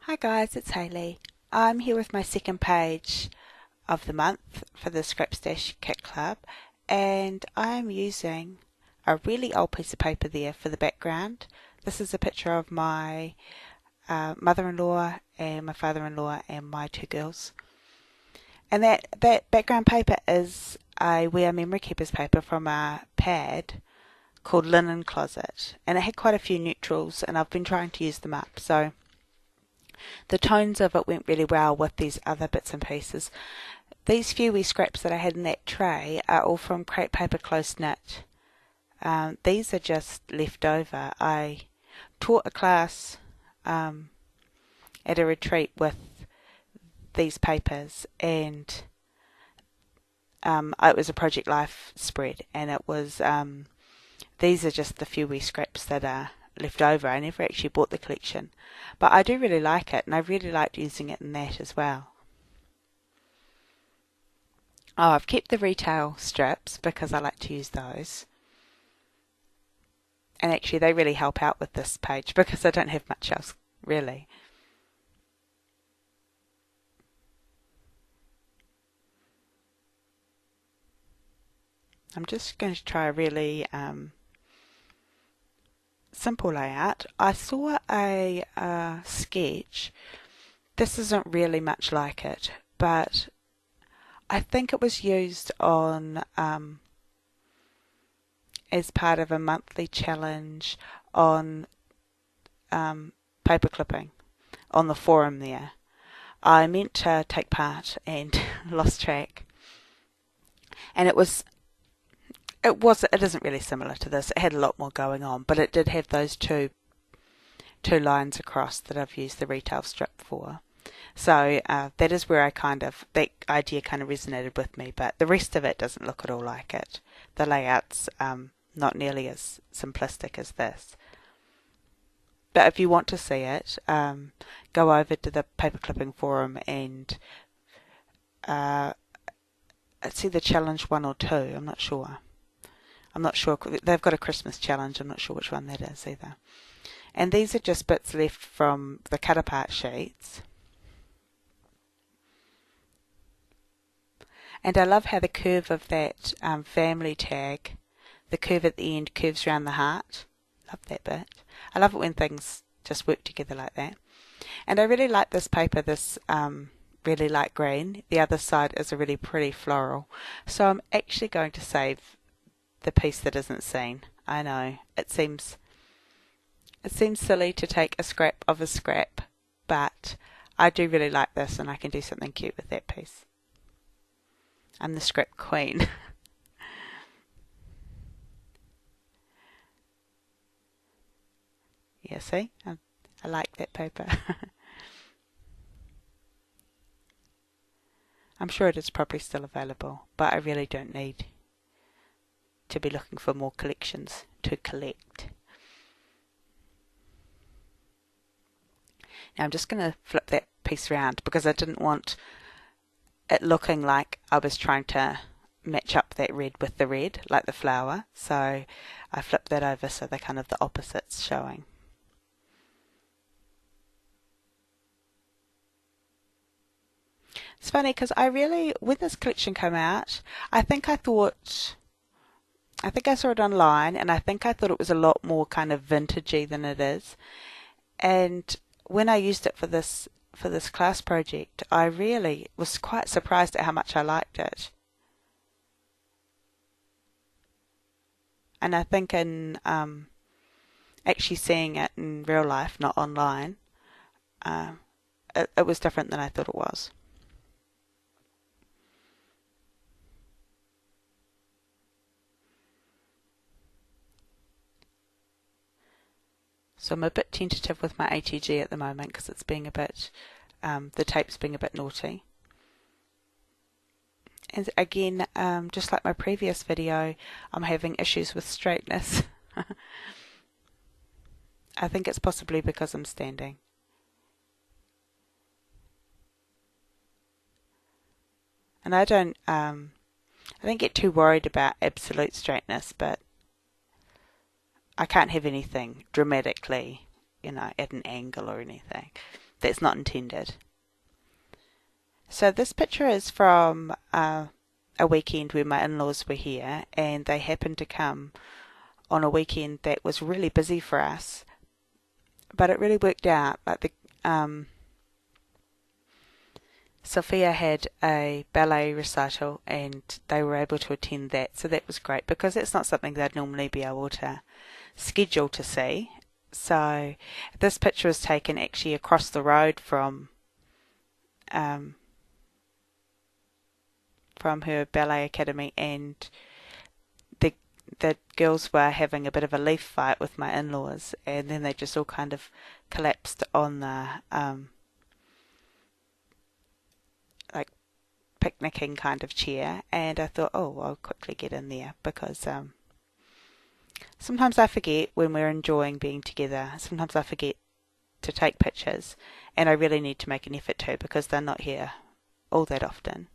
Hi guys, it's Hayley. I'm here with my second page of the month for the Scrap Stash Kit Club, and I'm using a really old piece of paper there for the background. This is a picture of my mother-in-law and my father-in-law and my two girls. And that background paper is a We Are Memory Keepers paper from a pad called Linen Closet, and it had quite a few neutrals, and I've been trying to use them up. So the tones of it went really well with these other bits and pieces. These few wee scraps that I had in that tray are all from crepe paper close knit. These are just left over. I taught a class at a retreat with these papers, and it was a Project Life spread, and it was these are just the few wee scraps that are left over. I never actually bought the collection, but I do really like it, and I really liked using it in that as well. Oh, I've kept the retail strips because I like to use those, and actually they really help out with this page because I don't have much else really. I'm just going to try a really simple layout. I saw a sketch. This isn't really much like it, but I think it was used on as part of a monthly challenge on paper clipping on the forum there. I meant to take part and lost track, and it isn't really similar to this. It had a lot more going on, but it did have those two lines across that I've used the retail strip for. So that is where that idea kind of resonated with me, but the rest of it doesn't look at all like it. The layout's not nearly as simplistic as this. But if you want to see it, go over to the paper clipping forum and it's either challenge 1 or 2. I'm not sure. They've got a Christmas challenge. I'm not sure which one that is either. And these are just bits left from the cut apart sheets. And I love how the curve of that family tag, the curve at the end curves around the heart. Love that bit. I love it when things just work together like that. And I really like this paper, this really light green. The other side is a really pretty floral. So I'm actually going to save the piece that isn't seen. I know, it seems silly to take a scrap of a scrap, but I do really like this, and I can do something cute with that piece. I'm the scrap queen. Yeah, see? I like that paper. I'm sure it is probably still available, but I really don't need to be looking for more collections to collect. Now I'm just going to flip that piece around because I didn't want it looking like I was trying to match up that red with the red, like the flower. So I flipped that over so they're kind of the opposites showing. It's funny because when this collection came out, I think I saw it online, and I think I thought it was a lot more kind of vintagey than it is. And when I used it for this class project, I really was quite surprised at how much I liked it. And I think in actually seeing it in real life, not online, it was different than I thought it was. So I'm a bit tentative with my ATG at the moment because it's being a bit, the tape's being a bit naughty. And again, just like my previous video, I'm having issues with straightness. I think it's possibly because I'm standing. And I don't get too worried about absolute straightness, but I can't have anything dramatically, at an angle or anything. that's not intended. So this picture is from a weekend where my in-laws were here, and they happened to come on a weekend that was really busy for us, but it really worked out. Like Sophia had a ballet recital and they were able to attend that, so that was great because it's not something they'd normally be able to schedule to see. So this picture was taken actually across the road from her ballet academy, and the girls were having a bit of a leaf fight with my in-laws, and then they just all kind of collapsed on the like picnicking kind of chair, and I thought, oh, I'll quickly get in there because sometimes I forget when we're enjoying being together. Sometimes I forget to take pictures, and I really need to make an effort to because they're not here all that often.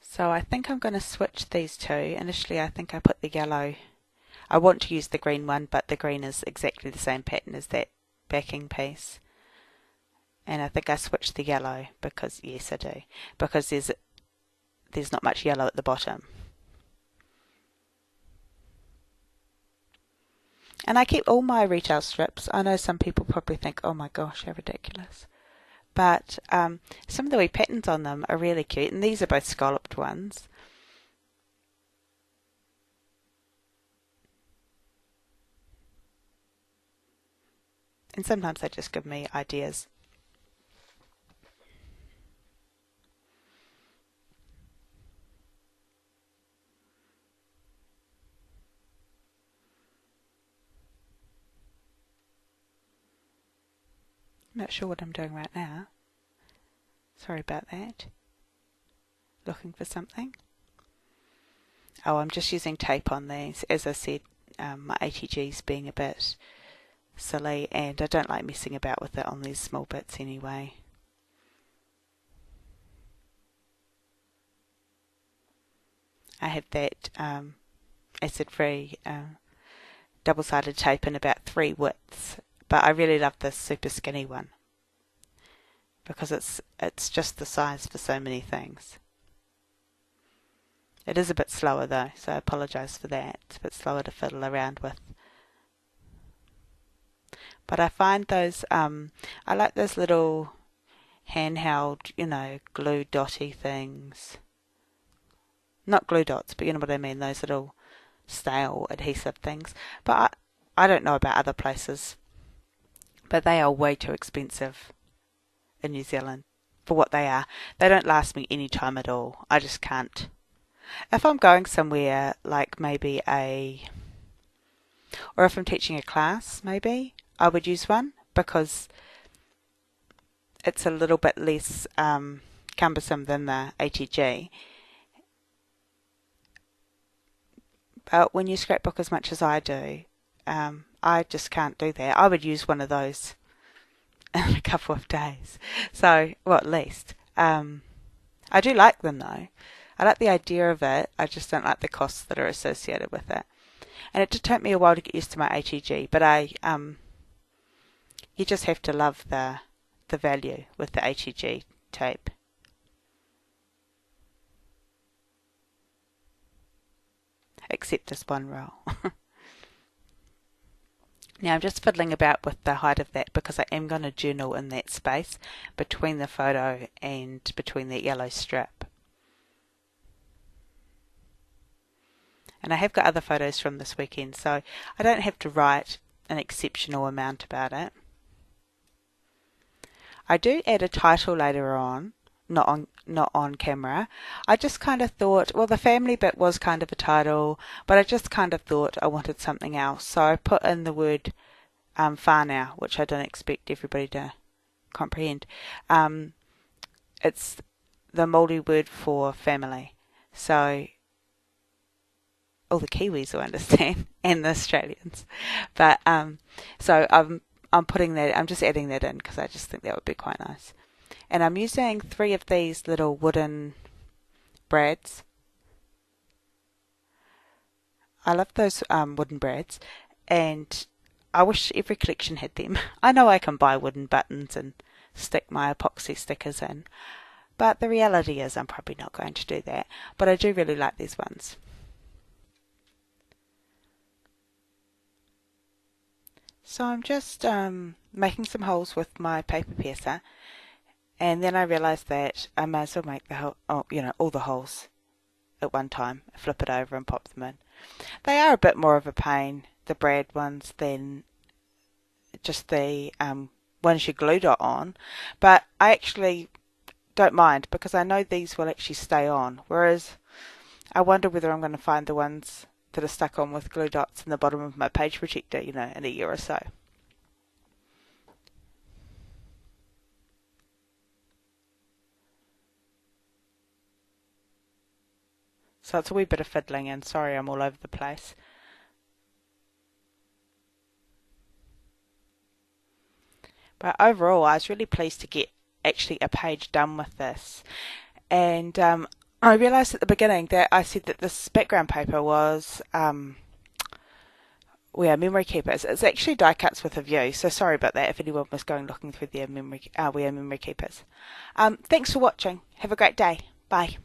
So I think I'm going to switch these two. Initially I think I put the yellow. I want to use the green one, but the green is exactly the same pattern as that backing piece. And I think I switched the yellow because, yes I do, because there's not much yellow at the bottom. And I keep all my retail strips. I know some people probably think, oh my gosh, how ridiculous. But some of the wee patterns on them are really cute, and these are both scalloped ones. And sometimes they just give me ideas. I'm not sure what I'm doing right now. Sorry about that. Looking for something. Oh, I'm just using tape on these. As I said, my ATG's being a bit silly, and I don't like messing about with it on these small bits anyway. I have that acid-free double-sided tape in about 3 widths, but I really love this super skinny one because it's just the size for so many things. It is a bit slower though, so I apologise for that. It's a bit slower to fiddle around with. But I find those, I like those little handheld, glue dotty things. Not glue dots, but you know what I mean, those little stale adhesive things. But I don't know about other places, but they are way too expensive in New Zealand for what they are. They don't last me any time at all. I just can't. If I'm going somewhere like maybe or if I'm teaching a class maybe, I would use one because it's a little bit less cumbersome than the ATG. But when you scrapbook as much as I do, I just can't do that. I would use one of those in a couple of days. So, well, at least. I do like them though. I like the idea of it. I just don't like the costs that are associated with it. And it did take me a while to get used to my ATG, but you just have to love the value with the ATG tape. Except this one roll. Now I'm just fiddling about with the height of that because I am going to journal in that space between the photo and between that yellow strip. And I have got other photos from this weekend, so I don't have to write an exceptional amount about it. I do add a title later on, not on camera. I just kind of thought, well, the family bit was kind of a title, but I just kind of thought I wanted something else, so I put in the word Whanau, which I don't expect everybody to comprehend. It's the Māori word for family, so all the Kiwis will understand and the Australians. But so I'm putting that. I'm just adding that in because I just think that would be quite nice. And I'm using 3 of these little wooden brads. I love those wooden brads, and I wish every collection had them. I know I can buy wooden buttons and stick my epoxy stickers in, but the reality is I'm probably not going to do that. But I do really like these ones. So I'm just making some holes with my paper piercer, and then I realised that I may as well make all the holes at one time, flip it over and pop them in. They are a bit more of a pain, the brad ones, than just the ones you glue dot on, but I actually don't mind because I know these will actually stay on, whereas I wonder whether I'm going to find the ones that are stuck on with glue dots in the bottom of my page protector, in a year or so. So it's a wee bit of fiddling, and sorry I'm all over the place. But overall, I was really pleased to get actually a page done with this. And I realised at the beginning that I said that this background paper was memory keepers. It's actually die cuts with a view, so sorry about that if anyone was going looking through their memory keepers. Thanks for watching. Have a great day. Bye.